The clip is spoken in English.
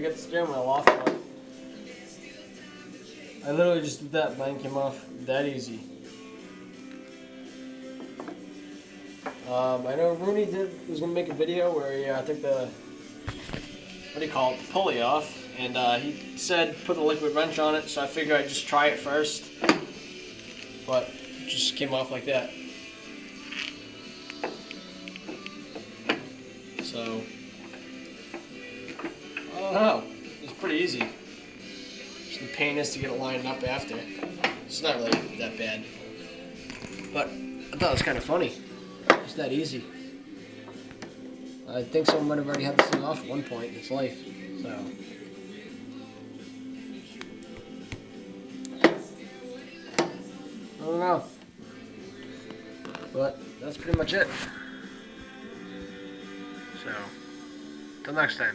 get the steering wheel off, but I literally just did that, mine came off that easy. I know Rooney was gonna make a video where he took the, what do you call it, the pulley off, and he said put the liquid wrench on it, so I figured I'd just try it first, but it just came off like that. So, I don't know, it's pretty easy. Just the pain is to get it lined up after. It's not really that bad, but I thought it was kind of funny. It's that easy. I think someone might have already had this thing off at one point in its life, so. I don't know. But that's pretty much it. So, till next time.